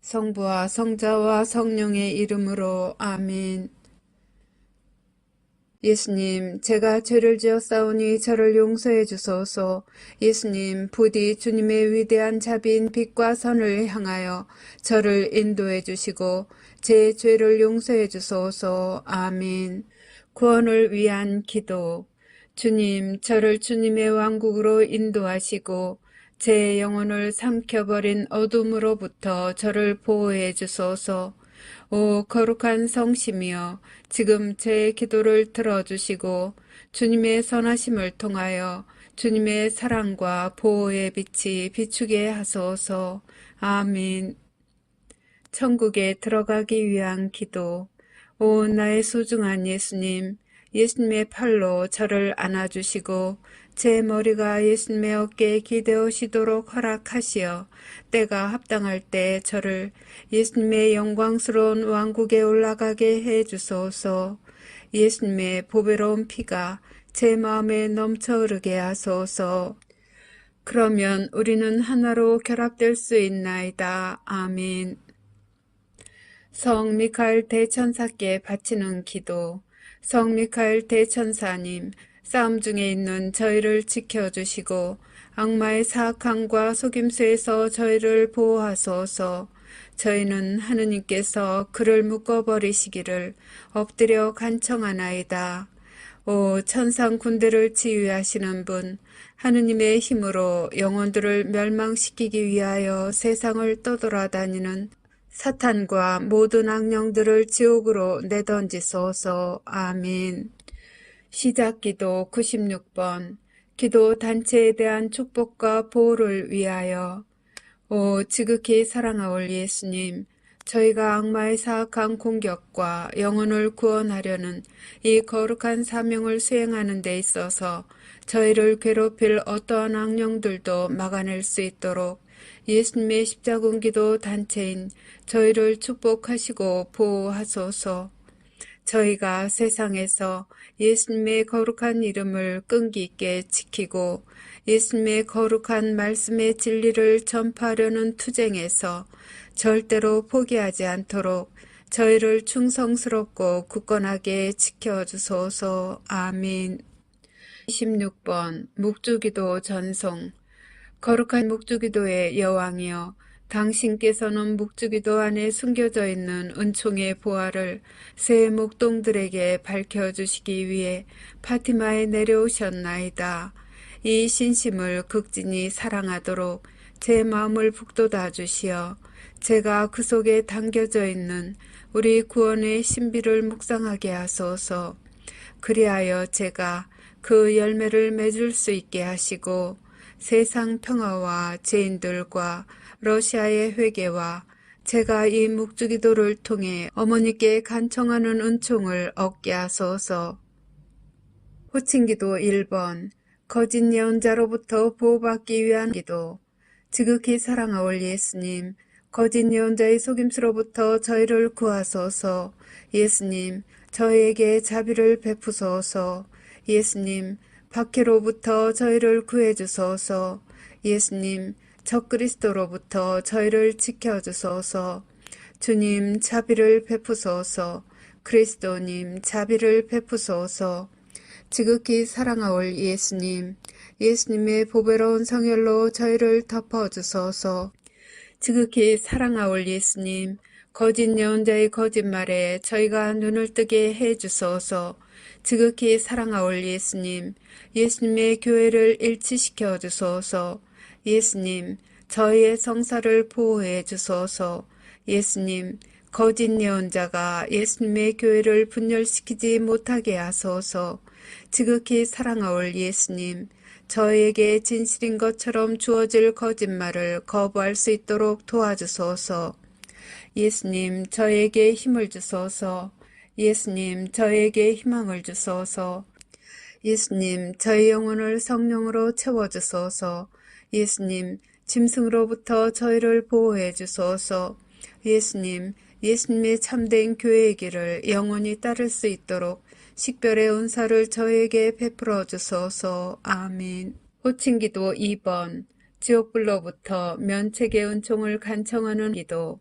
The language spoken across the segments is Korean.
성부와 성자와 성령의 이름으로 아멘. 예수님, 제가 죄를 지었사오니 저를 용서해 주소서. 예수님, 부디 주님의 위대한 자비인 빛과 선을 향하여 저를 인도해 주시고 제 죄를 용서해 주소서. 아멘. 구원을 위한 기도. 주님, 저를 주님의 왕국으로 인도하시고 제 영혼을 삼켜버린 어둠으로부터 저를 보호해 주소서. 오 거룩한 성심이여, 지금 제 기도를 들어주시고 주님의 선하심을 통하여 주님의 사랑과 보호의 빛이 비추게 하소서. 아멘. 천국에 들어가기 위한 기도. 오 나의 소중한 예수님, 예수님의 팔로 저를 안아주시고 제 머리가 예수님의 어깨에 기대어시도록 허락하시어 때가 합당할 때 저를 예수님의 영광스러운 왕국에 올라가게 해주소서. 예수님의 보배로운 피가 제 마음에 넘쳐 흐르게 하소서. 그러면 우리는 하나로 결합될 수 있나이다. 아멘. 성 미카엘 대천사께 바치는 기도. 성 미카엘 대천사님, 싸움 중에 있는 저희를 지켜주시고 악마의 사악함과 속임수에서 저희를 보호하소서. 저희는 하느님께서 그를 묶어버리시기를 엎드려 간청하나이다. 오 천상 군대를 지휘하시는 분, 하느님의 힘으로 영혼들을 멸망시키기 위하여 세상을 떠돌아다니는 사탄과 모든 악령들을 지옥으로 내던지소서. 아멘. 시작기도 96번. 기도 단체에 대한 축복과 보호를 위하여. 오 지극히 사랑하올 예수님, 저희가 악마의 사악한 공격과 영혼을 구원하려는 이 거룩한 사명을 수행하는 데 있어서 저희를 괴롭힐 어떠한 악령들도 막아낼 수 있도록 예수님의 십자군기도 단체인 저희를 축복하시고 보호하소서. 저희가 세상에서 예수님의 거룩한 이름을 끈기 있게 지키고 예수님의 거룩한 말씀의 진리를 전파하려는 투쟁에서 절대로 포기하지 않도록 저희를 충성스럽고 굳건하게 지켜주소서. 아멘. 26번 묵주기도 전송. 거룩한 묵주기도의 여왕이여, 당신께서는 묵주기도 안에 숨겨져 있는 은총의 보화를 새 목동들에게 밝혀주시기 위해 파티마에 내려오셨나이다. 이 신심을 극진히 사랑하도록 제 마음을 북돋아 주시어 제가 그 속에 담겨져 있는 우리 구원의 신비를 묵상하게 하소서. 그리하여 제가 그 열매를 맺을 수 있게 하시고 세상 평화와 죄인들과 러시아의 회개와 제가 이 묵주기도를 통해 어머니께 간청하는 은총을 얻게 하소서. 호칭기도 1번. 거짓 예언자로부터 보호받기 위한 기도. 지극히 사랑하올 예수님, 거짓 예언자의 속임수로부터 저희를 구하소서. 예수님, 저희에게 자비를 베푸소서. 예수님, 박해로부터 저희를 구해주소서. 예수님, 적그리스도로부터 저희를 지켜주소서. 주님, 자비를 베푸소서. 그리스도님, 자비를 베푸소서. 지극히 사랑하올 예수님, 예수님의 보배로운 성혈로 저희를 덮어주소서. 지극히 사랑하올 예수님, 거짓 예언자의 거짓말에 저희가 눈을 뜨게 해주소서. 지극히 사랑하올 예수님, 예수님의 교회를 일치시켜 주소서. 예수님, 저희의 성사를 보호해 주소서. 예수님, 거짓 예언자가 예수님의 교회를 분열시키지 못하게 하소서. 지극히 사랑하올 예수님, 저에게 진실인 것처럼 주어질 거짓말을 거부할 수 있도록 도와주소서. 예수님, 저에게 힘을 주소서. 예수님, 저에게 희망을 주소서. 예수님, 저희 영혼을 성령으로 채워주소서. 예수님, 짐승으로부터 저희를 보호해 주소서. 예수님, 예수님의 참된 교회의 길을 영원히 따를 수 있도록 식별의 은사를 저에게 베풀어 주소서. 아멘. 호칭기도 2번. 지옥불로부터 면책의 은총을 간청하는 기도.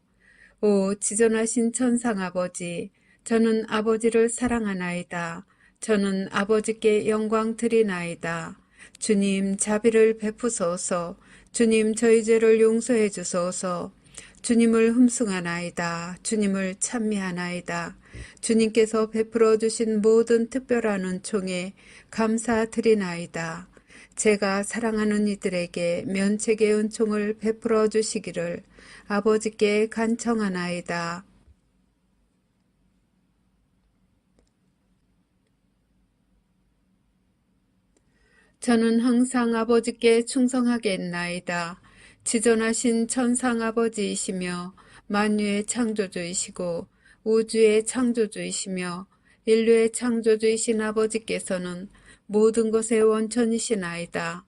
오 지존하신 천상아버지, 저는 아버지를 사랑하나이다. 저는 아버지께 영광 드리나이다. 주님 자비를 베푸소서. 주님 저희 죄를 용서해 주소서. 주님을 흠숭하나이다. 주님을 찬미하나이다. 주님께서 베풀어 주신 모든 특별한 은총에 감사드리나이다. 제가 사랑하는 이들에게 면책의 은총을 베풀어 주시기를 아버지께 간청하나이다. 저는 항상 아버지께 충성하겠나이다. 지존하신 천상 아버지이시며 만유의 창조주이시고 우주의 창조주이시며 인류의 창조주이신 아버지께서는 모든 것의 원천이시나이다.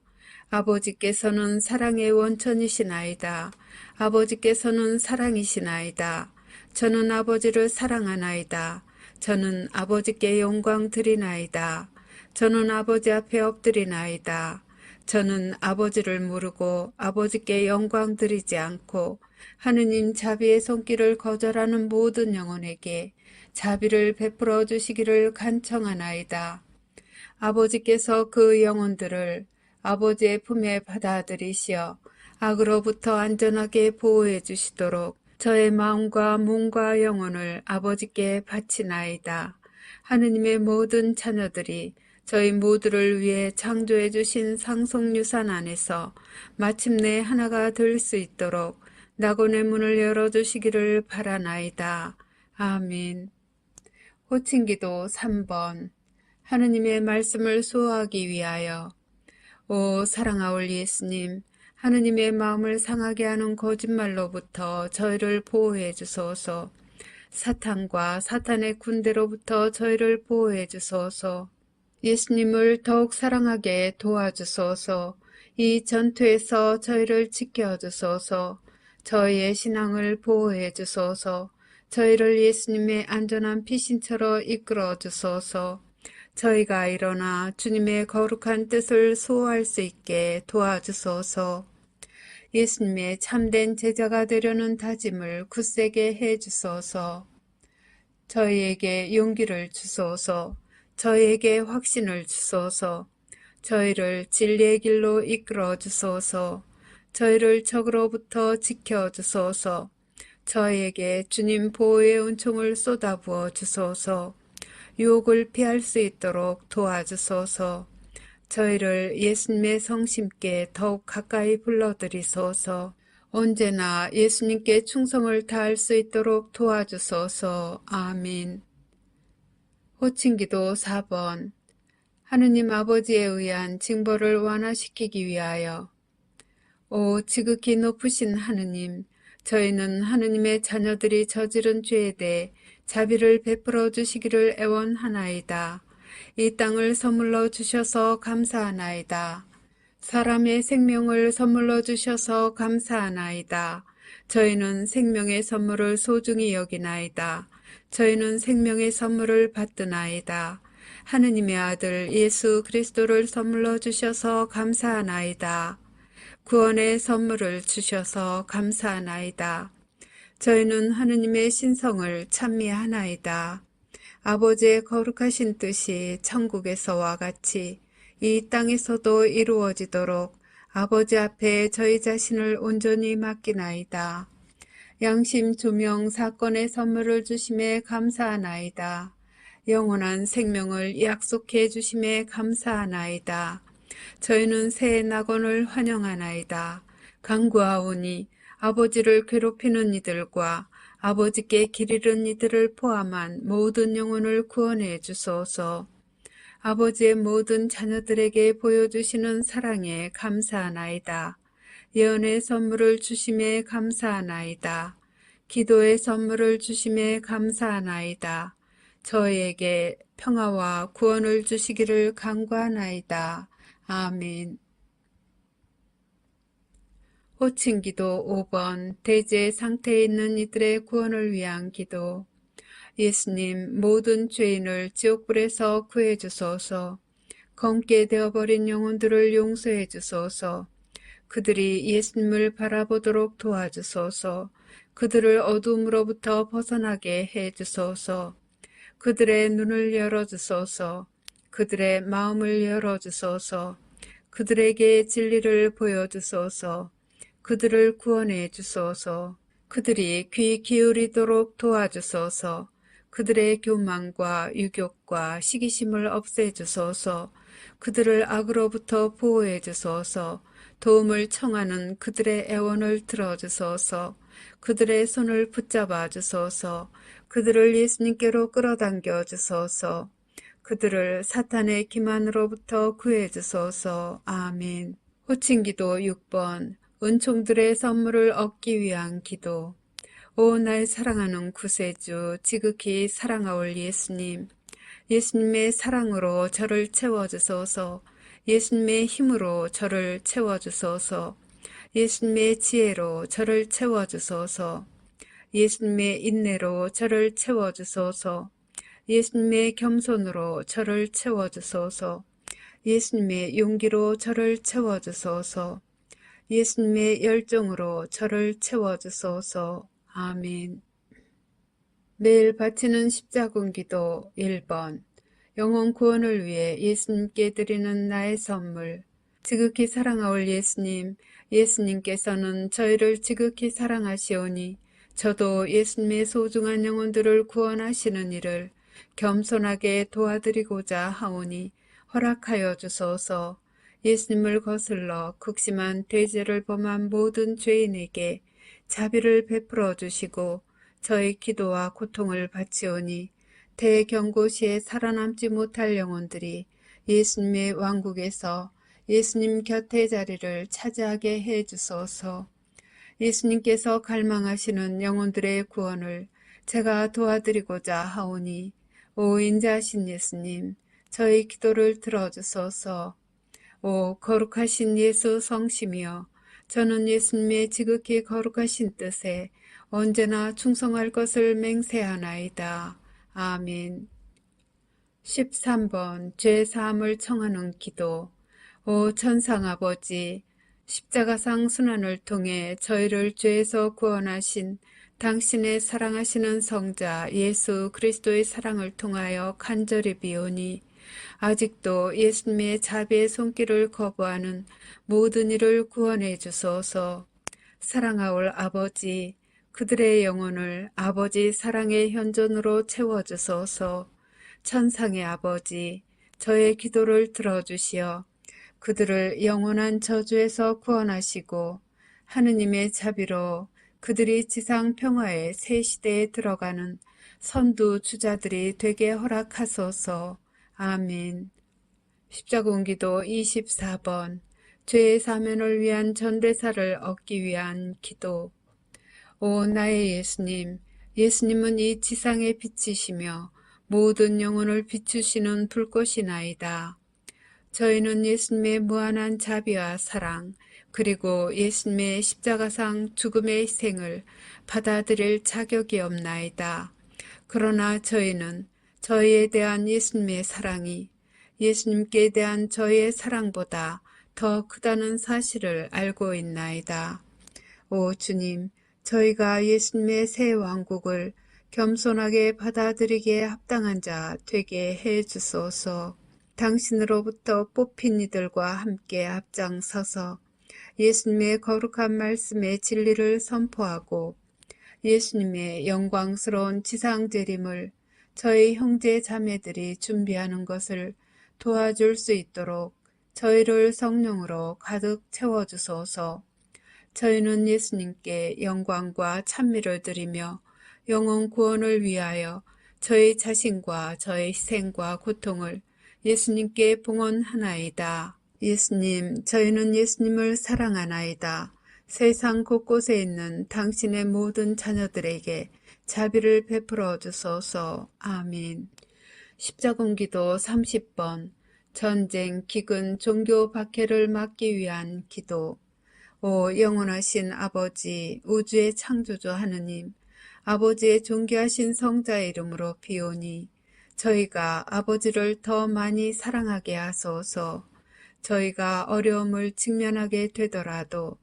아버지께서는 사랑의 원천이시나이다. 아버지께서는 사랑이시나이다. 저는 아버지를 사랑하나이다. 저는 아버지께 영광 드리나이다. 저는 아버지 앞에 엎드리나이다. 저는 아버지를 모르고 아버지께 영광 드리지 않고 하느님 자비의 손길을 거절하는 모든 영혼에게 자비를 베풀어 주시기를 간청하나이다. 아버지께서 그 영혼들을 아버지의 품에 받아들이시어 악으로부터 안전하게 보호해 주시도록 저의 마음과 몸과 영혼을 아버지께 바치나이다. 하느님의 모든 자녀들이 저희 모두를 위해 창조해 주신 상속유산 안에서 마침내 하나가 될 수 있도록 낙원의 문을 열어주시기를 바라나이다. 아멘. 호칭기도 3번. 하느님의 말씀을 수호하기 위하여. 오 사랑하올 예수님, 하느님의 마음을 상하게 하는 거짓말로부터 저희를 보호해 주소서. 사탄과 사탄의 군대로부터 저희를 보호해 주소서. 예수님을 더욱 사랑하게 도와주소서. 이 전투에서 저희를 지켜주소서. 저희의 신앙을 보호해 주소서. 저희를 예수님의 안전한 피신처로 이끌어 주소서. 저희가 일어나 주님의 거룩한 뜻을 수호할 수 있게 도와주소서. 예수님의 참된 제자가 되려는 다짐을 굳세게 해 주소서. 저희에게 용기를 주소서. 저희에게 확신을 주소서. 저희를 진리의 길로 이끌어 주소서. 저희를 적으로부터 지켜 주소서. 저희에게 주님 보호의 은총을 쏟아부어 주소서. 유혹을 피할 수 있도록 도와주소서. 저희를 예수님의 성심께 더욱 가까이 불러들이소서. 언제나 예수님께 충성을 다할 수 있도록 도와주소서. 아멘. 호칭기도 4번. 하느님 아버지에 의한 징벌을 완화시키기 위하여. 오 지극히 높으신 하느님, 저희는 하느님의 자녀들이 저지른 죄에 대해 자비를 베풀어 주시기를 애원하나이다. 이 땅을 선물로 주셔서 감사하나이다. 사람의 생명을 선물로 주셔서 감사하나이다. 저희는 생명의 선물을 소중히 여기나이다. 저희는 생명의 선물을 받드나이다. 하느님의 아들 예수 그리스도를 선물로 주셔서 감사하나이다. 구원의 선물을 주셔서 감사하나이다. 저희는 하느님의 신성을 찬미하나이다. 아버지의 거룩하신 뜻이 천국에서와 같이 이 땅에서도 이루어지도록 아버지 앞에 저희 자신을 온전히 맡기나이다. 양심 조명 사건의 선물을 주심에 감사하나이다. 영원한 생명을 약속해 주심에 감사하나이다. 저희는 새 낙원을 환영하나이다. 간구하오니 아버지를 괴롭히는 이들과 아버지께 길 잃은 이들을 포함한 모든 영혼을 구원해 주소서. 아버지의 모든 자녀들에게 보여주시는 사랑에 감사하나이다. 예언의 선물을 주심에 감사하나이다. 기도의 선물을 주심에 감사하나이다. 저희에게 평화와 구원을 주시기를 간구하나이다. 아멘. 호칭기도 5번. 대제 상태에 있는 이들의 구원을 위한 기도. 예수님, 모든 죄인을 지옥불에서 구해 주소서. 검게 되어버린 영혼들을 용서해 주소서. 그들이 예수님을 바라보도록 도와주소서. 그들을 어둠으로부터 벗어나게 해 주소서. 그들의 눈을 열어주소서. 그들의 마음을 열어주소서. 그들에게 진리를 보여주소서. 그들을 구원해 주소서. 그들이 귀 기울이도록 도와주소서. 그들의 교만과 유욕과 시기심을 없애주소서. 그들을 악으로부터 보호해 주소서. 도움을 청하는 그들의 애원을 들어주소서. 그들의 손을 붙잡아 주소서. 그들을 예수님께로 끌어당겨 주소서. 그들을 사탄의 기만으로부터 구해 주소서. 아멘. 호칭기도 6번. 은총들의 선물을 얻기 위한 기도. 오, 날 사랑하는 구세주, 지극히 사랑하올 예수님. 예수님의 사랑으로 저를 채워주소서. 예수님의 힘으로 저를 채워주소서. 예수님의 지혜로 저를 채워주소서. 예수님의 인내로 저를 채워주소서. 예수님의 겸손으로 저를 채워주소서. 예수님의 용기로 저를 채워주소서. 예수님의 열정으로 저를 채워주소서. 아멘. 매일 바치는 십자군기도 1번. 영혼 구원을 위해 예수님께 드리는 나의 선물. 지극히 사랑하올 예수님, 예수님께서는 저희를 지극히 사랑하시오니 저도 예수님의 소중한 영혼들을 구원하시는 일을 겸손하게 도와드리고자 하오니 허락하여 주소서. 예수님을 거슬러 극심한 대죄를 범한 모든 죄인에게 자비를 베풀어 주시고 저의 기도와 고통을 바치오니 대경고시에 살아남지 못할 영혼들이 예수님의 왕국에서 예수님 곁의 자리를 차지하게 해 주소서. 예수님께서 갈망하시는 영혼들의 구원을 제가 도와드리고자 하오니 오 인자하신 예수님, 저희 기도를 들어주소서. 오 거룩하신 예수 성심이여, 저는 예수님의 지극히 거룩하신 뜻에 언제나 충성할 것을 맹세하나이다. 아멘. 13번 죄사함을 청하는 기도. 오 천상아버지, 십자가상 순환을 통해 저희를 죄에서 구원하신 당신의 사랑하시는 성자 예수 그리스도의 사랑을 통하여 간절히 비오니 아직도 예수님의 자비의 손길을 거부하는 모든 이를 구원해 주소서. 사랑하올 아버지, 그들의 영혼을 아버지 사랑의 현존으로 채워주소서. 천상의 아버지, 저의 기도를 들어주시어 그들을 영원한 저주에서 구원하시고 하느님의 자비로 그들이 지상 평화의 새 시대에 들어가는 선두 주자들이 되게 허락하소서. 아멘. 십자군기도 24번. 죄의 사면을 위한 전대사를 얻기 위한 기도. 오 나의 예수님, 예수님은 이 지상의 빛이시며 모든 영혼을 비추시는 불꽃이나이다. 저희는 예수님의 무한한 자비와 사랑, 그리고 예수님의 십자가상 죽음의 희생을 받아들일 자격이 없나이다. 그러나 저희는 저희에 대한 예수님의 사랑이 예수님께 대한 저희의 사랑보다 더 크다는 사실을 알고 있나이다. 오 주님, 저희가 예수님의 새 왕국을 겸손하게 받아들이기에 합당한 자 되게 해 주소서. 당신으로부터 뽑힌 이들과 함께 앞장서서 예수님의 거룩한 말씀의 진리를 선포하고 예수님의 영광스러운 지상 재림을 저희 형제 자매들이 준비하는 것을 도와줄 수 있도록 저희를 성령으로 가득 채워주소서. 저희는 예수님께 영광과 찬미를 드리며 영혼 구원을 위하여 저희 자신과 저희 희생과 고통을 예수님께 봉헌하나이다. 예수님, 저희는 예수님을 사랑하나이다. 세상 곳곳에 있는 당신의 모든 자녀들에게 자비를 베풀어 주소서. 아멘. 십자군기도 30번. 전쟁, 기근, 종교 박해를 막기 위한 기도. 오 영원하신 아버지, 우주의 창조주 하느님, 아버지의 존귀하신 성자의 이름으로 비오니 저희가 아버지를 더 많이 사랑하게 하소서. 저희가 어려움을 직면하게 되더라도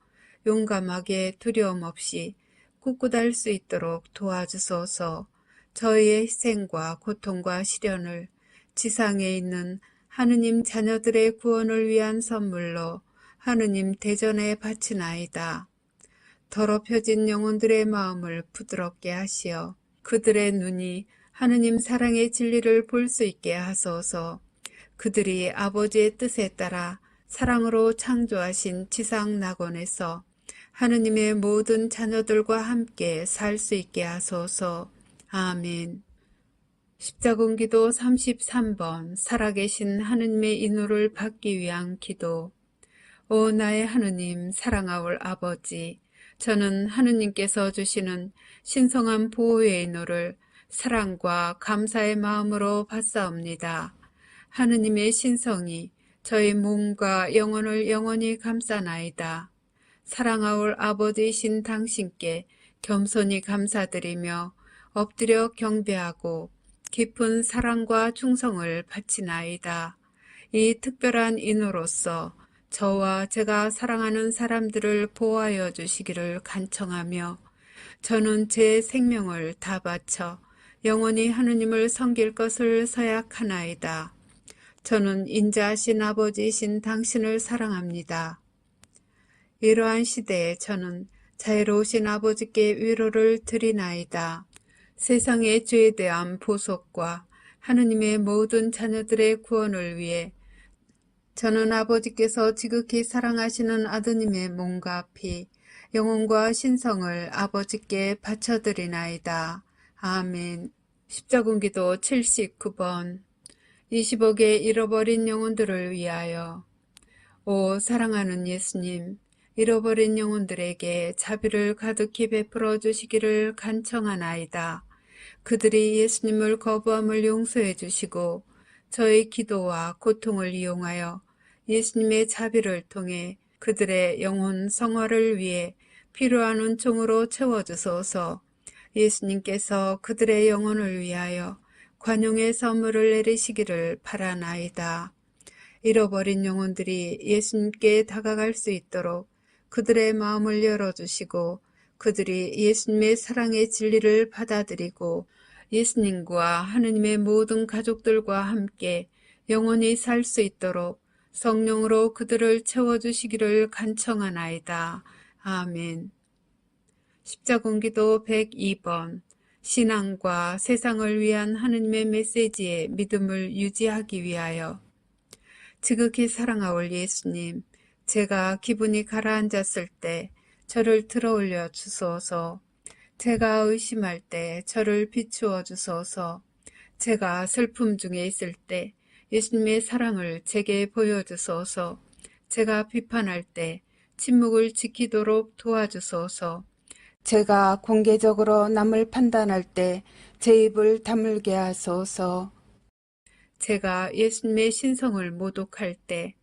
용감하게 두려움 없이 굳굳할 수 있도록 도와주소서. 저희의 희생과 고통과 시련을 지상에 있는 하느님 자녀들의 구원을 위한 선물로 하느님 대전에 바치나이다. 더럽혀진 영혼들의 마음을 부드럽게 하시어 그들의 눈이 하느님 사랑의 진리를 볼 수 있게 하소서. 그들이 아버지의 뜻에 따라 사랑으로 창조하신 지상 낙원에서 하느님의 모든 자녀들과 함께 살 수 있게 하소서. 아멘. 십자군기도 33번 살아계신 하느님의 인호를 받기 위한 기도. 오 나의 하느님 사랑하올 아버지, 저는 하느님께서 주시는 신성한 보호의 인호를 사랑과 감사의 마음으로 받사옵니다. 하느님의 신성이 저희 몸과 영혼을 영원히 감싸나이다. 사랑하올 아버지이신 당신께 겸손히 감사드리며 엎드려 경배하고 깊은 사랑과 충성을 바치나이다. 이 특별한 인호로서 저와 제가 사랑하는 사람들을 보호하여 주시기를 간청하며 저는 제 생명을 다 바쳐 영원히 하느님을 섬길 것을 서약하나이다. 저는 인자하신 아버지이신 당신을 사랑합니다. 이러한 시대에 저는 자애로우신 아버지께 위로를 드리나이다. 세상의 죄에 대한 보속과 하느님의 모든 자녀들의 구원을 위해 저는 아버지께서 지극히 사랑하시는 아드님의 몸과 피, 영혼과 신성을 아버지께 바쳐드리나이다. 아멘. 십자군기도 79번 20억의 잃어버린 영혼들을 위하여. 오 사랑하는 예수님, 잃어버린 영혼들에게 자비를 가득히 베풀어 주시기를 간청하나이다. 그들이 예수님을 거부함을 용서해 주시고 저의 기도와 고통을 이용하여 예수님의 자비를 통해 그들의 영혼 성화를 위해 필요한 은총으로 채워주소서. 예수님께서 그들의 영혼을 위하여 관용의 선물을 내리시기를 바라나이다. 잃어버린 영혼들이 예수님께 다가갈 수 있도록 그들의 마음을 열어주시고 그들이 예수님의 사랑의 진리를 받아들이고 예수님과 하느님의 모든 가족들과 함께 영원히 살 수 있도록 성령으로 그들을 채워주시기를 간청하나이다. 아멘. 십자군기도 102번 신앙과 세상을 위한 하느님의 메시지에 믿음을 유지하기 위하여. 지극히 사랑하올 예수님, 제가 기분이 가라앉았을 때 저를 들어올려 주소서. 제가 의심할 때 저를 비추어 주소서. 제가 슬픔 중에 있을 때 예수님의 사랑을 제게 보여주소서. 제가 비판할 때 침묵을 지키도록 도와주소서. 제가 공개적으로 남을 판단할 때 제 입을 다물게 하소서. 제가 예수님의 신성을 모독할 때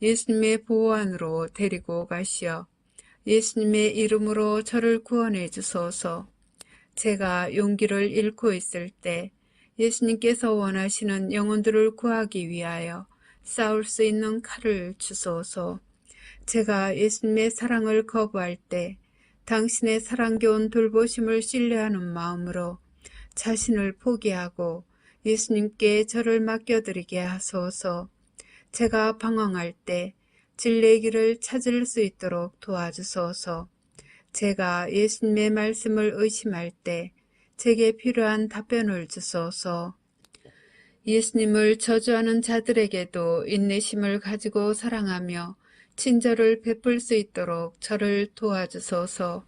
예수님의 보호 안으로 데리고 가시어 예수님의 이름으로 저를 구원해 주소서. 제가 용기를 잃고 있을 때 예수님께서 원하시는 영혼들을 구하기 위하여 싸울 수 있는 칼을 주소서. 제가 예수님의 사랑을 거부할 때 당신의 사랑겨운 돌보심을 신뢰하는 마음으로 자신을 포기하고 예수님께 저를 맡겨드리게 하소서. 제가 방황할 때 진리의 길을 찾을 수 있도록 도와주소서. 제가 예수님의 말씀을 의심할 때 제게 필요한 답변을 주소서. 예수님을 저주하는 자들에게도 인내심을 가지고 사랑하며 친절을 베풀 수 있도록 저를 도와주소서.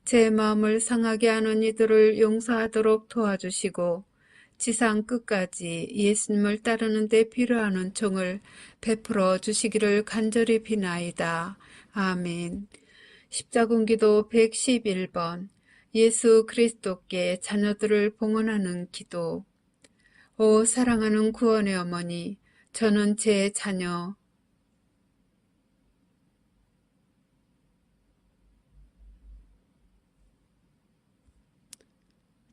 제 마음을 상하게 하는 이들을 용서하도록 도와주시고 지상 끝까지 예수님을 따르는 데 필요한 은총을 베풀어 주시기를 간절히 비나이다. 아멘. 십자군기도 111번 예수 그리스도께 자녀들을 봉헌하는 기도. 오 사랑하는 구원의 어머니, 저는 제 자녀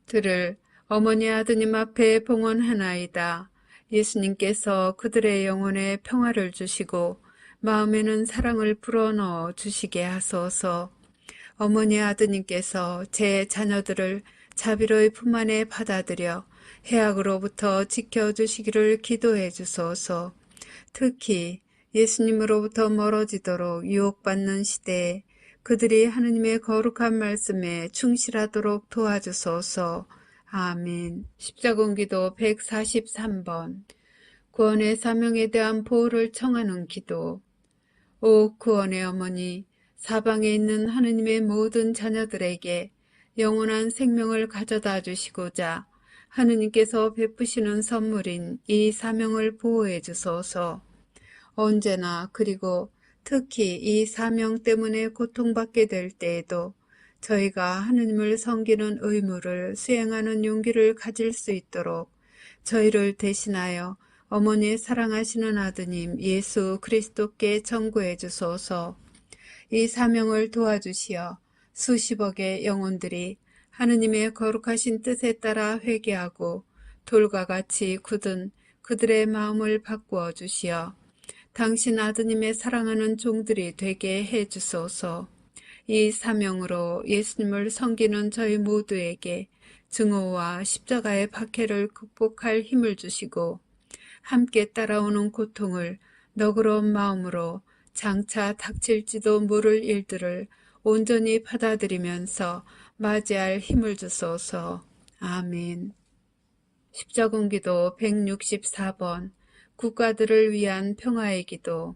들을 어머니 아드님 앞에 봉헌하나이다. 예수님께서 그들의 영혼에 평화를 주시고 마음에는 사랑을 불어넣어 주시게 하소서. 어머니 아드님께서 제 자녀들을 자비로이 품 안에 받아들여 해악으로부터 지켜주시기를 기도해 주소서. 특히 예수님으로부터 멀어지도록 유혹받는 시대에 그들이 하느님의 거룩한 말씀에 충실하도록 도와주소서. 아멘. 십자군기도 143번. 구원의 사명에 대한 보호를 청하는 기도. 오 구원의 어머니, 사방에 있는 하느님의 모든 자녀들에게 영원한 생명을 가져다 주시고자 하느님께서 베푸시는 선물인 이 사명을 보호해 주소서. 언제나 그리고 특히 이 사명 때문에 고통받게 될 때에도 저희가 하느님을 섬기는 의무를 수행하는 용기를 가질 수 있도록 저희를 대신하여 어머니의 사랑하시는 아드님 예수 그리스도께 전구해 주소서. 이 사명을 도와주시어 수십억의 영혼들이 하느님의 거룩하신 뜻에 따라 회개하고 돌과 같이 굳은 그들의 마음을 바꾸어 주시어 당신 아드님의 사랑하는 종들이 되게 해 주소서. 이 사명으로 예수님을 섬기는 저희 모두에게 증오와 십자가의 박해를 극복할 힘을 주시고 함께 따라오는 고통을 너그러운 마음으로 장차 닥칠지도 모를 일들을 온전히 받아들이면서 맞이할 힘을 주소서. 아멘. 십자군기도 164번. 국가들을 위한 평화의 기도.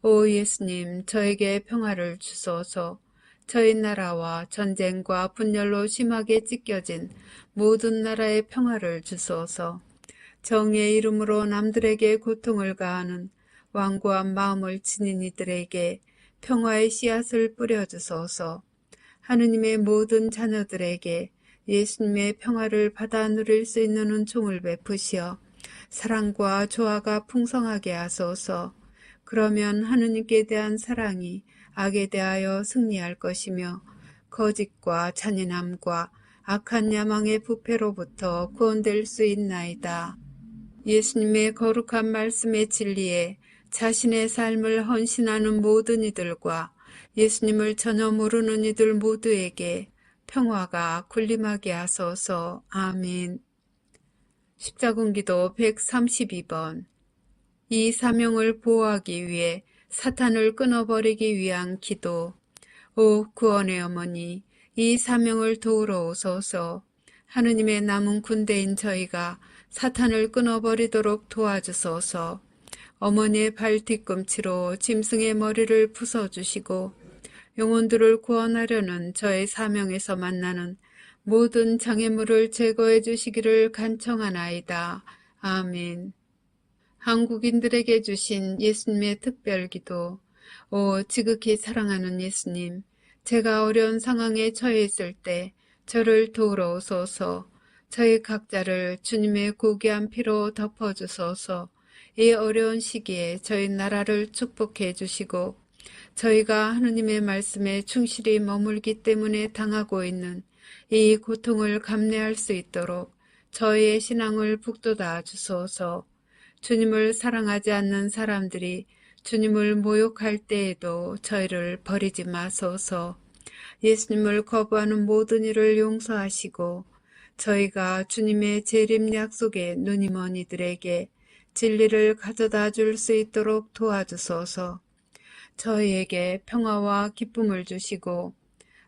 오 예수님, 저에게 평화를 주소서. 저희 나라와 전쟁과 분열로 심하게 찢겨진 모든 나라의 평화를 주소서. 정의의 이름으로 남들에게 고통을 가하는 완고한 마음을 지닌 이들에게 평화의 씨앗을 뿌려주소서. 하느님의 모든 자녀들에게 예수님의 평화를 받아 누릴 수 있는 은총을 베푸시어 사랑과 조화가 풍성하게 하소서. 그러면 하느님께 대한 사랑이 악에 대하여 승리할 것이며 거짓과 잔인함과 악한 야망의 부패로부터 구원될 수 있나이다. 예수님의 거룩한 말씀의 진리에 자신의 삶을 헌신하는 모든 이들과 예수님을 전혀 모르는 이들 모두에게 평화가 군림하게 하소서. 아멘. 십자군기도 132번. 이 사명을 보호하기 위해 사탄을 끊어버리기 위한 기도. 오 구원의 어머니, 이 사명을 도우러 오소서. 하느님의 남은 군대인 저희가 사탄을 끊어버리도록 도와주소서. 어머니의 발 뒤꿈치로 짐승의 머리를 부숴주시고 영혼들을 구원하려는 저의 사명에서 만나는 모든 장애물을 제거해 주시기를 간청하나이다. 아멘. 한국인들에게 주신 예수님의 특별기도. 오 지극히 사랑하는 예수님, 제가 어려운 상황에 처해 있을 때 저를 도우러 오소서. 저희 각자를 주님의 고귀한 피로 덮어주소서. 이 어려운 시기에 저희 나라를 축복해 주시고 저희가 하느님의 말씀에 충실히 머물기 때문에 당하고 있는 이 고통을 감내할 수 있도록 저희의 신앙을 북돋아 주소서. 주님을 사랑하지 않는 사람들이 주님을 모욕할 때에도 저희를 버리지 마소서. 예수님을 거부하는 모든 일을 용서하시고 저희가 주님의 재림 약속에 눈이 먼 이들에게 진리를 가져다 줄 수 있도록 도와주소서. 저희에게 평화와 기쁨을 주시고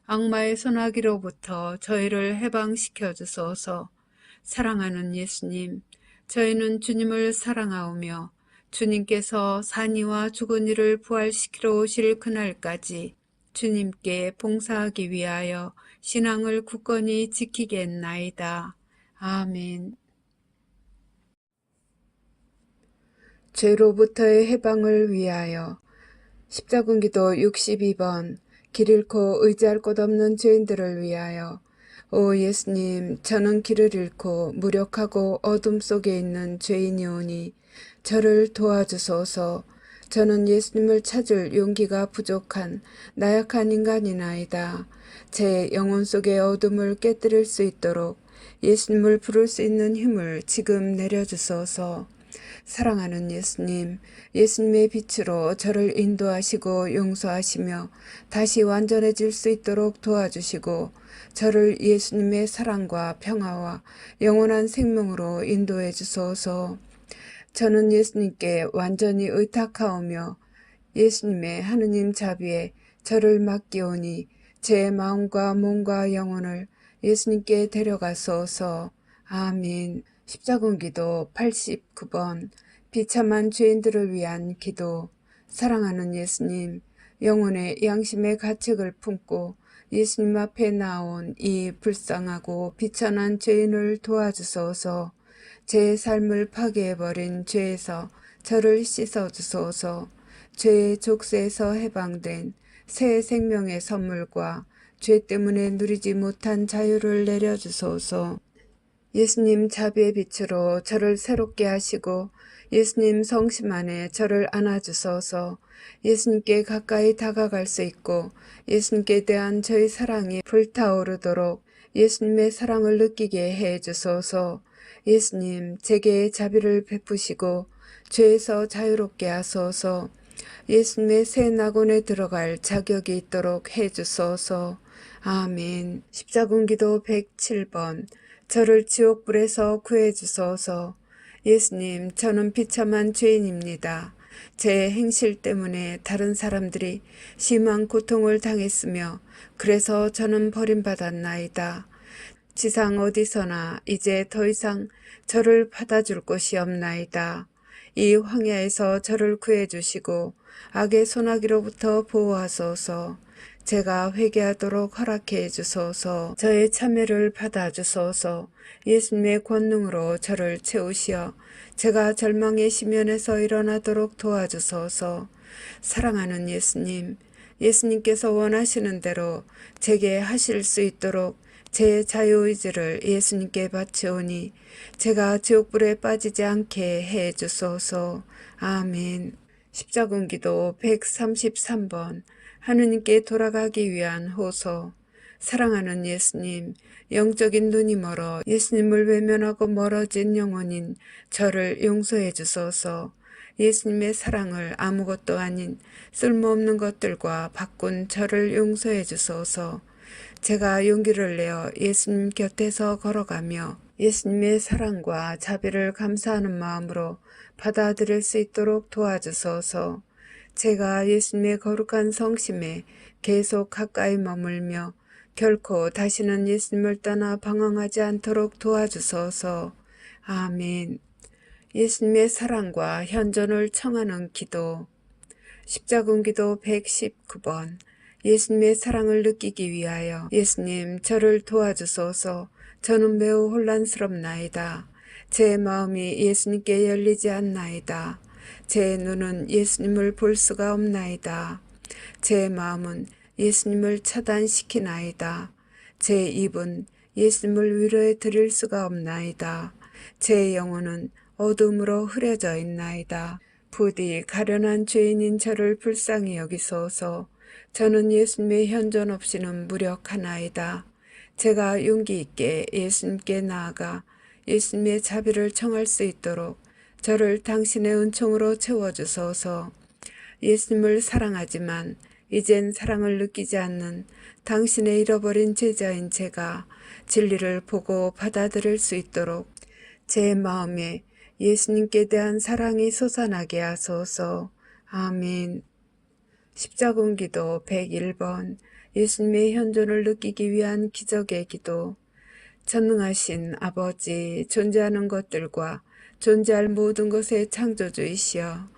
악마의 손아귀로부터 저희를 해방시켜 주소서. 사랑하는 예수님, 저희는 주님을 사랑하오며 주님께서 산이와 죽은 이를 부활시키러 오실 그날까지 주님께 봉사하기 위하여 신앙을 굳건히 지키겠나이다. 아멘. 죄로부터의 해방을 위하여. 십자군기도 62번. 길 잃고 의지할 곳 없는 죄인들을 위하여. 오 예수님, 저는 길을 잃고 무력하고 어둠 속에 있는 죄인이오니 저를 도와주소서. 저는 예수님을 찾을 용기가 부족한 나약한 인간이나이다. 제 영혼 속의 어둠을 깨뜨릴 수 있도록 예수님을 부를 수 있는 힘을 지금 내려주소서. 사랑하는 예수님의 빛으로 저를 인도하시고 용서하시며 다시 완전해질 수 있도록 도와주시고 저를 예수님의 사랑과 평화와 영원한 생명으로 인도해 주소서. 저는 예수님께 완전히 의탁하오며 예수님의 하느님 자비에 저를 맡기오니 제 마음과 몸과 영혼을 예수님께 데려가소서. 아멘. 십자군기도 89번 비참한 죄인들을 위한 기도. 사랑하는 예수님, 영혼의 양심의 가책을 품고 예수님 앞에 나온 이 불쌍하고 비천한 죄인을 도와주소서. 제 삶을 파괴해버린 죄에서 저를 씻어주소서. 죄의 족쇄에서 해방된 새 생명의 선물과 죄 때문에 누리지 못한 자유를 내려주소서. 예수님 자비의 빛으로 저를 새롭게 하시고 예수님 성심 안에 저를 안아주소서. 예수님께 가까이 다가갈 수 있고 예수님께 대한 저의 사랑이 불타오르도록 예수님의 사랑을 느끼게 해주소서. 예수님, 제게 자비를 베푸시고 죄에서 자유롭게 하소서. 예수님의 새 낙원에 들어갈 자격이 있도록 해주소서. 아멘. 십자군기도 107번 저를 지옥불에서 구해주소서. 예수님, 저는 비참한 죄인입니다. 제 행실 때문에 다른 사람들이 심한 고통을 당했으며 그래서 저는 버림받았나이다. 지상 어디서나 이제 더 이상 저를 받아줄 곳이 없나이다. 이 황야에서 저를 구해주시고 악의 소나기로부터 보호하소서. 제가 회개하도록 허락해 주소서. 저의 참회를 받아주소서. 예수님의 권능으로 저를 채우시어 제가 절망의 시면에서 일어나도록 도와주소서. 사랑하는 예수님, 예수님께서 원하시는 대로 제게 하실 수 있도록 제 자유의지를 예수님께 바치오니 제가 지옥불에 빠지지 않게 해 주소서. 아멘. 십자군기도 133번 하느님께 돌아가기 위한 호소. 사랑하는 예수님, 영적인 눈이 멀어 예수님을 외면하고 멀어진 영혼인 저를 용서해 주소서. 예수님의 사랑을 아무것도 아닌 쓸모없는 것들과 바꾼 저를 용서해 주소서. 제가 용기를 내어 예수님 곁에서 걸어가며 예수님의 사랑과 자비를 감사하는 마음으로 받아들일 수 있도록 도와주소서. 제가 예수님의 거룩한 성심에 계속 가까이 머물며 결코 다시는 예수님을 떠나 방황하지 않도록 도와주소서. 아멘. 예수님의 사랑과 현존을 청하는 기도. 십자군기도 119번 예수님의 사랑을 느끼기 위하여 예수님 저를 도와주소서. 저는 매우 혼란스럽나이다. 제 마음이 예수님께 열리지 않나이다. 제 눈은 예수님을 볼 수가 없나이다. 제 마음은 예수님을 차단시키나이다. 제 입은 예수님을 위로해 드릴 수가 없나이다. 제 영혼은 어둠으로 흐려져 있나이다. 부디 가련한 죄인인 저를 불쌍히 여기소서. 저는 예수님의 현존 없이는 무력하나이다. 제가 용기 있게 예수님께 나아가 예수님의 자비를 청할 수 있도록 저를 당신의 은총으로 채워주소서. 예수님을 사랑하지만 이젠 사랑을 느끼지 않는 당신의 잃어버린 제자인 제가 진리를 보고 받아들일 수 있도록 제 마음에 예수님께 대한 사랑이 솟아나게 하소서. 아멘. 십자군기도 101번 예수님의 현존을 느끼기 위한 기적의 기도. 전능하신 아버지, 존재하는 것들과 존재할 모든 것의 창조주이시여,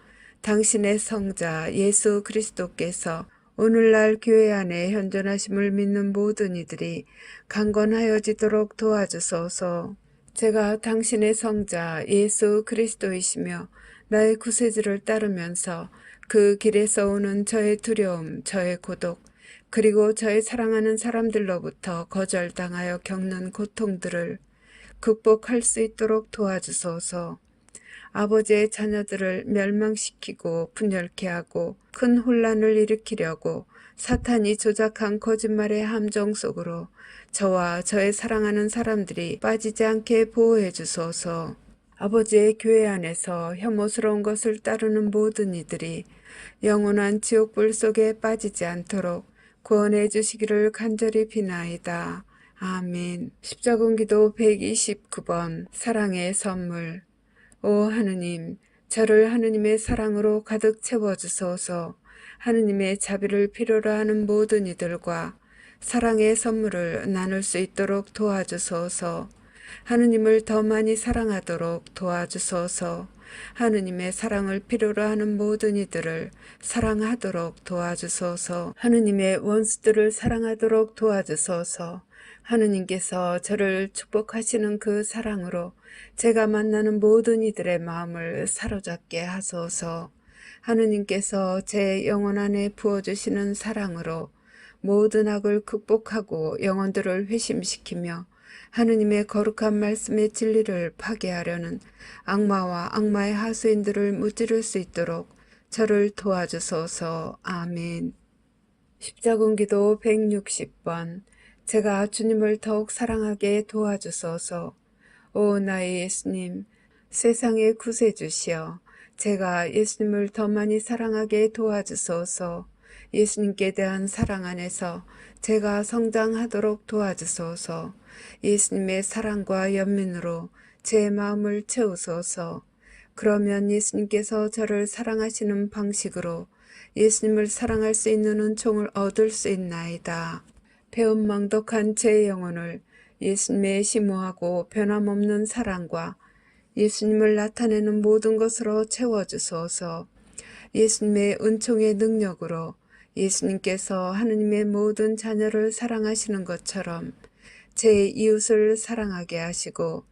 당신의 성자 예수 그리스도께서 오늘날 교회 안에 현존하심을 믿는 모든 이들이 강건하여지도록 도와주소서. 제가 당신의 성자 예수 그리스도이시며 나의 구세주를 따르면서 그 길에서 오는 저의 두려움, 저의 고독, 그리고 저의 사랑하는 사람들로부터 거절당하여 겪는 고통들을 극복할 수 있도록 도와주소서. 아버지의 자녀들을 멸망시키고 분열케 하고 큰 혼란을 일으키려고 사탄이 조작한 거짓말의 함정 속으로 저와 저의 사랑하는 사람들이 빠지지 않게 보호해 주소서. 아버지의 교회 안에서 혐오스러운 것을 따르는 모든 이들이 영원한 지옥불 속에 빠지지 않도록 구원해 주시기를 간절히 비나이다. 아멘. 십자군기도 129번 사랑의 선물. 오 하느님, 저를 하느님의 사랑으로 가득 채워주소서. 하느님의 자비를 필요로 하는 모든 이들과 사랑의 선물을 나눌 수 있도록 도와주소서. 하느님을 더 많이 사랑하도록 도와주소서. 하느님의 사랑을 필요로 하는 모든 이들을 사랑하도록 도와주소서. 하느님의 원수들을 사랑하도록 도와주소서. 하느님께서 저를 축복하시는 그 사랑으로 제가 만나는 모든 이들의 마음을 사로잡게 하소서. 하느님께서 제 영혼 안에 부어주시는 사랑으로 모든 악을 극복하고 영혼들을 회심시키며 하느님의 거룩한 말씀의 진리를 파괴하려는 악마와 악마의 하수인들을 무찌를 수 있도록 저를 도와주소서. 아멘. 십자군기도 160번. 제가 주님을 더욱 사랑하게 도와주소서. 오 나의 예수님, 세상의 구세주시여, 제가 예수님을 더 많이 사랑하게 도와주소서. 예수님께 대한 사랑 안에서 제가 성장하도록 도와주소서. 예수님의 사랑과 연민으로 제 마음을 채우소서. 그러면 예수님께서 저를 사랑하시는 방식으로 예수님을 사랑할 수 있는 은총을 얻을 수 있나이다. 배은망덕한 제 영혼을 예수님의 심오하고 변함없는 사랑과 예수님을 나타내는 모든 것으로 채워주소서. 예수님의 은총의 능력으로 예수님께서 하느님의 모든 자녀를 사랑하시는 것처럼 제 이웃을 사랑하게 하시고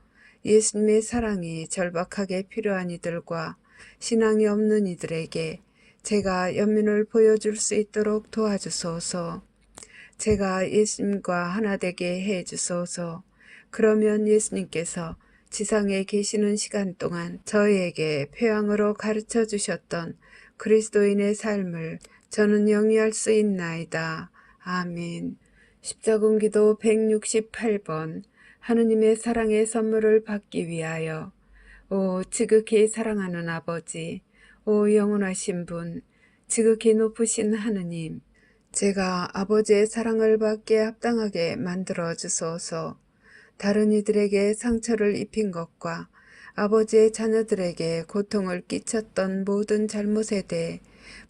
예수님의 사랑이 절박하게 필요한 이들과 신앙이 없는 이들에게 제가 연민을 보여줄 수 있도록 도와주소서. 제가 예수님과 하나 되게 해 주소서. 그러면 예수님께서 지상에 계시는 시간 동안 저희에게 표양으로 가르쳐 주셨던 그리스도인의 삶을 저는 영위할 수 있나이다. 아멘. 십자군기도 168번. 하느님의 사랑의 선물을 받기 위하여. 오 지극히 사랑하는 아버지, 오 영원하신 분, 지극히 높으신 하느님, 제가 아버지의 사랑을 받기에 합당하게 만들어 주소서. 다른 이들에게 상처를 입힌 것과 아버지의 자녀들에게 고통을 끼쳤던 모든 잘못에 대해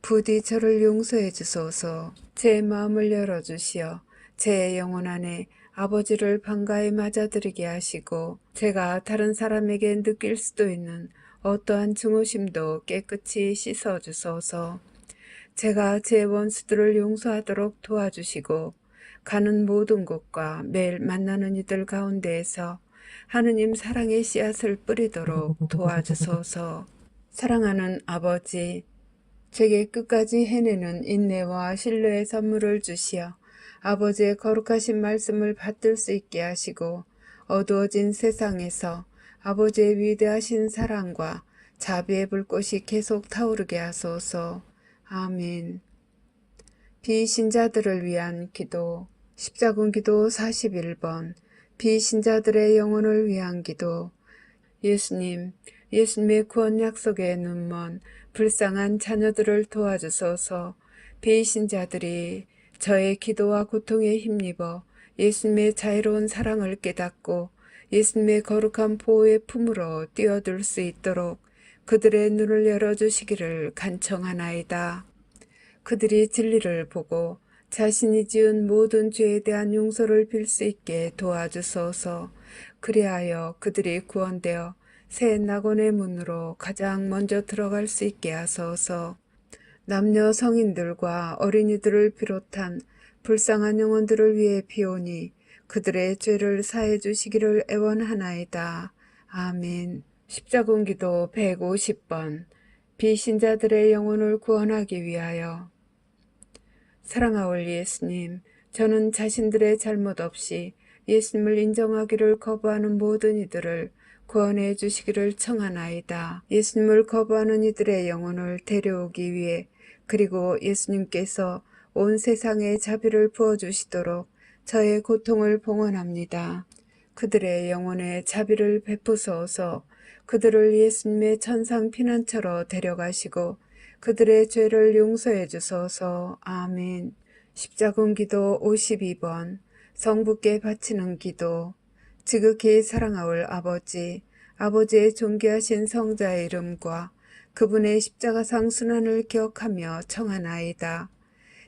부디 저를 용서해 주소서. 제 마음을 열어주시어 제 영혼 안에 아버지를 반가이 맞아들이게 하시고 제가 다른 사람에게 느낄 수도 있는 어떠한 증오심도 깨끗이 씻어주소서. 제가 제 원수들을 용서하도록 도와주시고 가는 모든 곳과 매일 만나는 이들 가운데에서 하느님 사랑의 씨앗을 뿌리도록 도와주소서. 사랑하는 아버지, 제게 끝까지 해내는 인내와 신뢰의 선물을 주시어 아버지의 거룩하신 말씀을 받들 수 있게 하시고 어두워진 세상에서 아버지의 위대하신 사랑과 자비의 불꽃이 계속 타오르게 하소서. 아멘. 비신자들을 위한 기도. 십자군기도 41번. 비신자들의 영혼을 위한 기도. 예수님, 예수님의 구원 약속의 눈먼 불쌍한 자녀들을 도와주소서. 비신자들이 저의 기도와 고통에 힘입어 예수님의 자애로운 사랑을 깨닫고 예수님의 거룩한 보호의 품으로 뛰어들 수 있도록 그들의 눈을 열어주시기를 간청하나이다. 그들이 진리를 보고 자신이 지은 모든 죄에 대한 용서를 빌 수 있게 도와주소서. 그리하여 그들이 구원되어 새 낙원의 문으로 가장 먼저 들어갈 수 있게 하소서. 남녀 성인들과 어린이들을 비롯한 불쌍한 영혼들을 위해 비오니 그들의 죄를 사해 주시기를 애원하나이다. 아멘. 십자군기도 150번. 비신자들의 영혼을 구원하기 위하여. 사랑하올 예수님, 저는 자신들의 잘못 없이 예수님을 인정하기를 거부하는 모든 이들을 구원해 주시기를 청하나이다. 예수님을 거부하는 이들의 영혼을 데려오기 위해 그리고 예수님께서 온 세상에 자비를 부어주시도록 저의 고통을 봉헌합니다. 그들의 영혼에 자비를 베푸소서. 그들을 예수님의 천상 피난처로 데려가시고 그들의 죄를 용서해 주소서. 아멘. 십자군기도 52번 성부께 바치는 기도. 지극히 사랑하올 아버지, 아버지의 존귀하신 성자의 이름과 그분의 십자가상 순환을 기억하며 청하나이다.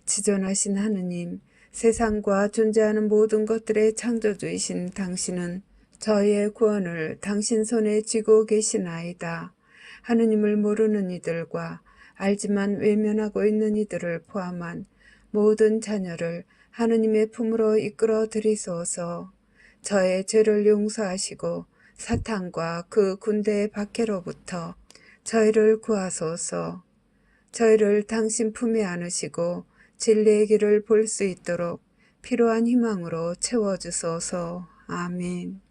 지존하신 하느님, 세상과 존재하는 모든 것들의 창조주이신 당신은 저희의 구원을 당신 손에 쥐고 계시나이다. 하느님을 모르는 이들과 알지만 외면하고 있는 이들을 포함한 모든 자녀를 하느님의 품으로 이끌어 들이소서. 저의 죄를 용서하시고 사탄과 그 군대의 박해로부터 저희를 구하소서. 저희를 당신 품에 안으시고 진리의 길을 볼 수 있도록 필요한 희망으로 채워주소서. 아멘.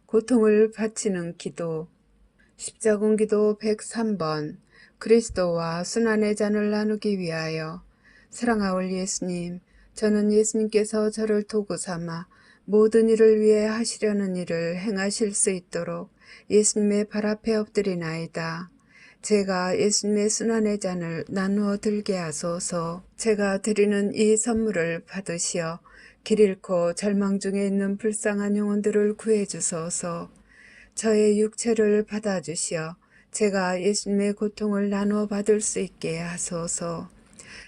고통을 바치는 기도. 십자군기도 103번 그리스도와 순환의 잔을 나누기 위하여. 사랑하올 예수님, 저는 예수님께서 저를 도구 삼아 모든 일을 위해 하시려는 일을 행하실 수 있도록 예수님의 발 앞에 엎드리나이다. 제가 예수님의 순환의 잔을 나누어 들게 하소서. 제가 드리는 이 선물을 받으시어 길 잃고 절망 중에 있는 불쌍한 영혼들을 구해 주소서. 저의 육체를 받아주시어 제가 예수님의 고통을 나누어 받을 수 있게 하소서.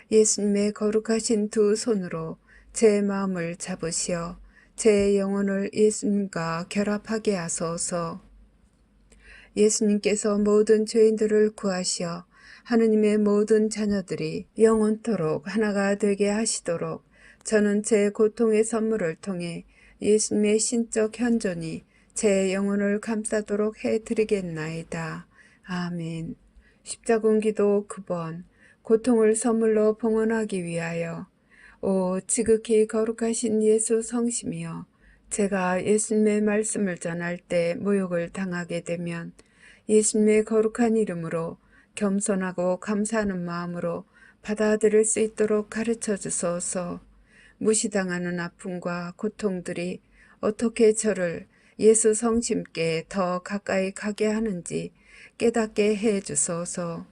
예수님의 거룩하신 두 손으로 제 마음을 잡으시어 제 영혼을 예수님과 결합하게 하소서. 예수님께서 모든 죄인들을 구하시어 하느님의 모든 자녀들이 영원토록 하나가 되게 하시도록 저는 제 고통의 선물을 통해 예수님의 신적 현존이 제 영혼을 감싸도록 해드리겠나이다. 아멘. 십자군기도 9번 고통을 선물로 봉헌하기 위하여. 오 지극히 거룩하신 예수 성심이여, 제가 예수님의 말씀을 전할 때 모욕을 당하게 되면 예수님의 거룩한 이름으로 겸손하고 감사하는 마음으로 받아들일 수 있도록 가르쳐 주소서. 무시당하는 아픔과 고통들이 어떻게 저를 예수 성심께 더 가까이 가게 하는지 깨닫게 해 주소서.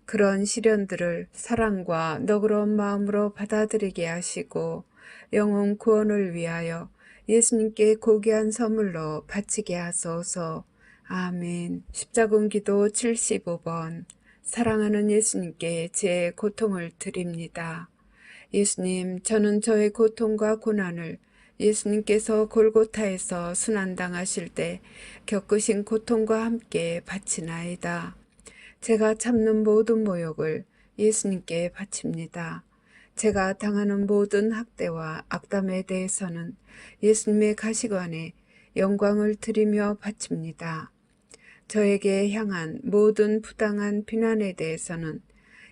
그런 시련들을 사랑과 너그러운 마음으로 받아들이게 하시고 영혼 구원을 위하여 예수님께 고귀한 선물로 바치게 하소서. 아멘. 십자군기도 75번 사랑하는 예수님께 제 고통을 드립니다. 예수님, 저는 저의 고통과 고난을 예수님께서 골고타에서 순환당하실 때 겪으신 고통과 함께 바치나이다. 제가 참는 모든 모욕을 예수님께 바칩니다. 제가 당하는 모든 학대와 악담에 대해서는 예수님의 가시관에 영광을 드리며 바칩니다. 저에게 향한 모든 부당한 비난에 대해서는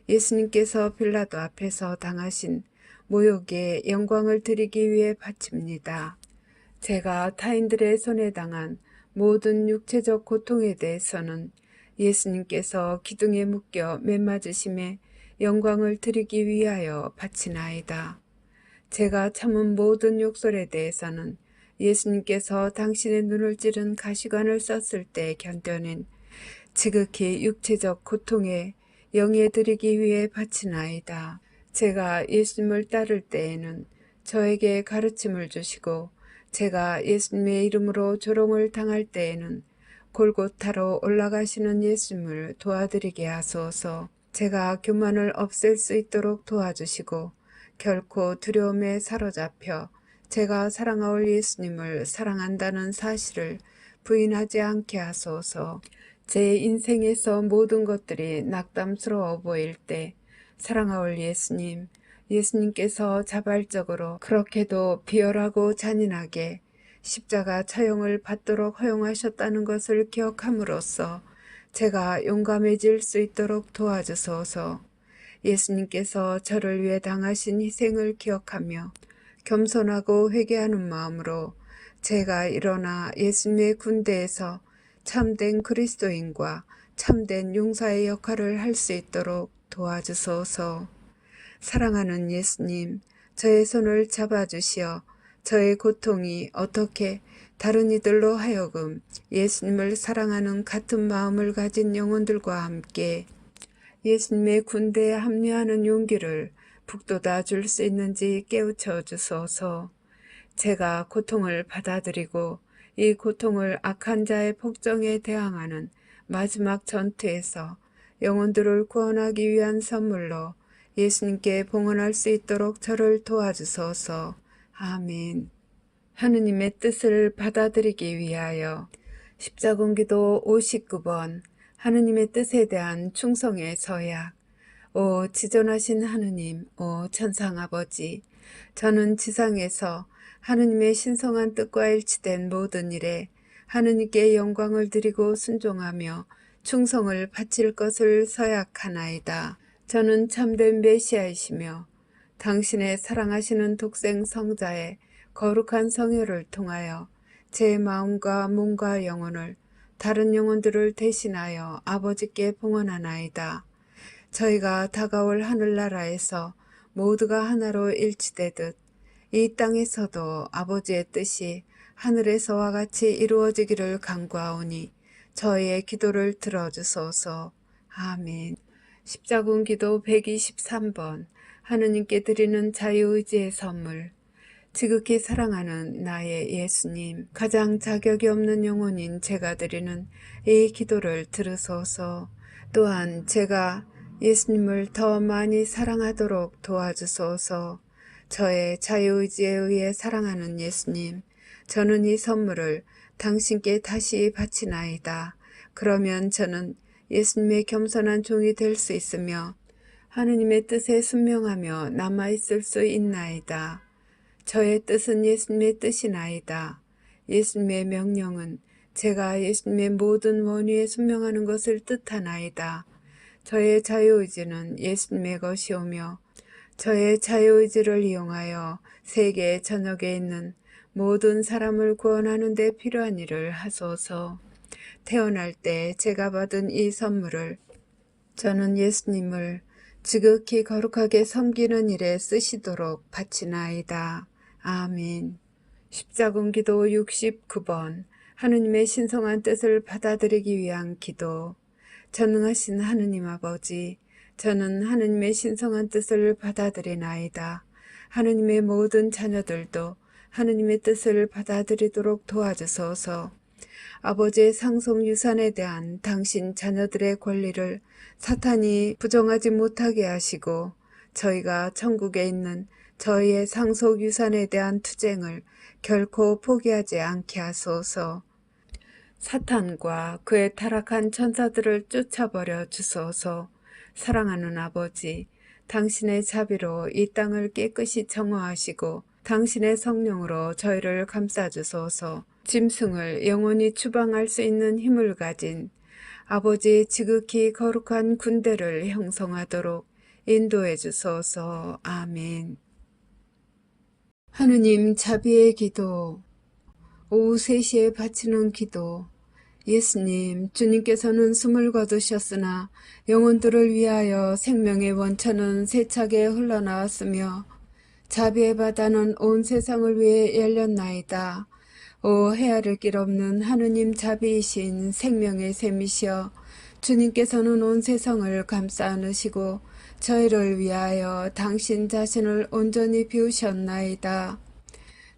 예수님께서 빌라도 앞에서 당하신 모욕에 영광을 드리기 위해 바칩니다. 제가 타인들의 손에 당한 모든 육체적 고통에 대해서는 예수님께서 기둥에 묶여 매맞으심에 영광을 드리기 위하여 바치나이다. 제가 참은 모든 욕설에 대해서는 예수님께서 당신의 눈을 찌른 가시관을 썼을 때 견뎌낸 지극히 육체적 고통에 영예 드리기 위해 바치나이다. 제가 예수님을 따를 때에는 저에게 가르침을 주시고 제가 예수님의 이름으로 조롱을 당할 때에는 골고타로 올라가시는 예수님을 도와드리게 하소서. 제가 교만을 없앨 수 있도록 도와주시고 결코 두려움에 사로잡혀 제가 사랑하올 예수님을 사랑한다는 사실을 부인하지 않게 하소서. 제 인생에서 모든 것들이 낙담스러워 보일 때 사랑하올 예수님, 예수님께서 자발적으로 그렇게도 비열하고 잔인하게 십자가 처형을 받도록 허용하셨다는 것을 기억함으로써 제가 용감해질 수 있도록 도와주소서. 예수님께서 저를 위해 당하신 희생을 기억하며 겸손하고 회개하는 마음으로 제가 일어나 예수님의 군대에서 참된 그리스도인과 참된 용사의 역할을 할 수 있도록 도와주소서. 사랑하는 예수님, 저의 손을 잡아주시어 저의 고통이 어떻게 다른 이들로 하여금 예수님을 사랑하는 같은 마음을 가진 영혼들과 함께 예수님의 군대에 합류하는 용기를 북돋아 줄 수 있는지 깨우쳐 주소서. 제가 고통을 받아들이고 이 고통을 악한 자의 폭정에 대항하는 마지막 전투에서 영혼들을 구원하기 위한 선물로 예수님께 봉헌할 수 있도록 저를 도와주소서. 아멘. 하느님의 뜻을 받아들이기 위하여 십자군기도 59번 하느님의 뜻에 대한 충성의 서약. 오 지존하신 하느님, 오 천상아버지, 저는 지상에서 하느님의 신성한 뜻과 일치된 모든 일에 하느님께 영광을 드리고 순종하며 충성을 바칠 것을 서약하나이다. 저는 참된 메시아이시며 당신의 사랑하시는 독생 성자의 거룩한 성혈을 통하여 제 마음과 몸과 영혼을 다른 영혼들을 대신하여 아버지께 봉헌하나이다. 저희가 다가올 하늘나라에서 모두가 하나로 일치되듯 이 땅에서도 아버지의 뜻이 하늘에서와 같이 이루어지기를 간구하오니 저희의 기도를 들어주소서. 아멘. 십자군 기도 123번 하느님께 드리는 자유의지의 선물. 지극히 사랑하는 나의 예수님, 가장 자격이 없는 영혼인 제가 드리는 이 기도를 들으소서. 또한 제가 예수님을 더 많이 사랑하도록 도와주소서. 저의 자유의지에 의해 사랑하는 예수님, 저는 이 선물을 당신께 다시 바치나이다. 그러면 저는 예수님의 겸손한 종이 될 수 있으며 하느님의 뜻에 순명하며 남아있을 수 있나이다. 저의 뜻은 예수님의 뜻이나이다. 예수님의 명령은 제가 예수님의 모든 원위에 순명하는 것을 뜻하나이다. 저의 자유의지는 예수님의 것이오며 저의 자유의지를 이용하여 세계 전역에 있는 모든 사람을 구원하는 데 필요한 일을 하소서. 태어날 때 제가 받은 이 선물을 저는 예수님을 지극히 거룩하게 섬기는 일에 쓰시도록 바치나이다. 아멘. 십자군 기도 69번 하느님의 신성한 뜻을 받아들이기 위한 기도. 전능하신 하느님 아버지, 저는 하느님의 신성한 뜻을 받아들이나이다. 하느님의 모든 자녀들도 하느님의 뜻을 받아들이도록 도와주소서. 아버지의 상속 유산에 대한 당신 자녀들의 권리를 사탄이 부정하지 못하게 하시고 저희가 천국에 있는 저희의 상속 유산에 대한 투쟁을 결코 포기하지 않게 하소서. 사탄과 그의 타락한 천사들을 쫓아버려 주소서. 사랑하는 아버지, 당신의 자비로 이 땅을 깨끗이 정화하시고 당신의 성령으로 저희를 감싸주소서. 짐승을 영원히 추방할 수 있는 힘을 가진 아버지의 지극히 거룩한 군대를 형성하도록 인도해 주소서. 아멘. 하느님 자비의 기도. 오후 3시에 바치는 기도. 예수님, 주님께서는 숨을 거두셨으나 영혼들을 위하여 생명의 원천은 세차게 흘러나왔으며 자비의 바다는 온 세상을 위해 열렸나이다. 오 헤아릴 길 없는 하느님 자비이신 생명의 샘이시여, 주님께서는 온 세상을 감싸 안으시고 저희를 위하여 당신 자신을 온전히 비우셨나이다.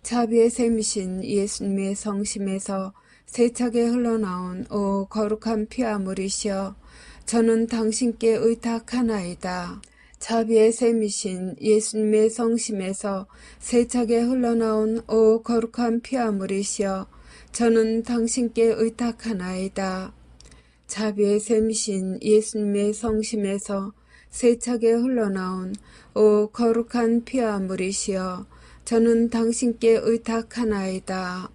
자비의 샘이신 예수님의 성심에서 세차게 흘러나온 오 거룩한 피와 물이시여, 저는 당신께 의탁하나이다. 자비의 샘이신 예수님의 성심에서 세차게 흘러나온 오 거룩한 피와 물이시여, 저는 당신께 의탁하나이다. 자비의 샘이신 예수님의 성심에서 세차게 흘러나온 오 거룩한 피와 물이시여, 저는 당신께 의탁하나이다.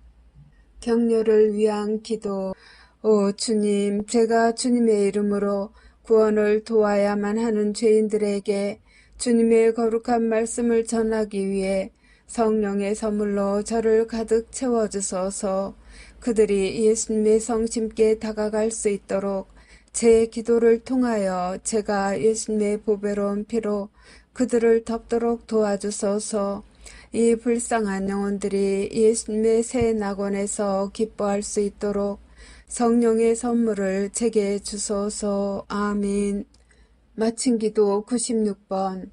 격려를 위한 기도. 오 주님, 제가 주님의 이름으로 구원을 도와야만 하는 죄인들에게 주님의 거룩한 말씀을 전하기 위해 성령의 선물로 저를 가득 채워주소서. 그들이 예수님의 성심께 다가갈 수 있도록 제 기도를 통하여 제가 예수님의 보배로운 피로 그들을 덮도록 도와주소서. 이 불쌍한 영혼들이 예수님의 새 낙원에서 기뻐할 수 있도록 성령의 선물을 제게 주소서. 아멘. 마친 기도 96번.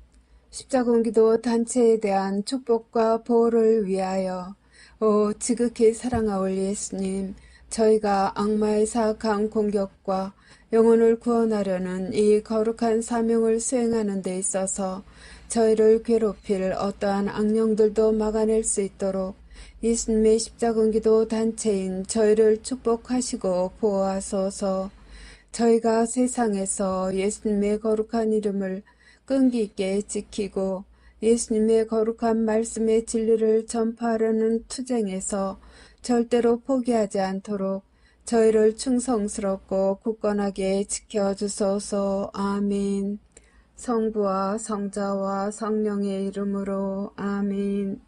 십자군기도 단체에 대한 축복과 보호를 위하여. 오 지극히 사랑하올 예수님, 저희가 악마의 사악한 공격과 영혼을 구원하려는 이 거룩한 사명을 수행하는 데 있어서 저희를 괴롭힐 어떠한 악령들도 막아낼 수 있도록 예수님의 십자군기도 단체인 저희를 축복하시고 보호하소서. 저희가 세상에서 예수님의 거룩한 이름을 끈기 있게 지키고 예수님의 거룩한 말씀의 진리를 전파하려는 투쟁에서 절대로 포기하지 않도록 저희를 충성스럽고 굳건하게 지켜주소서. 아멘. 성부와 성자와 성령의 이름으로 아멘.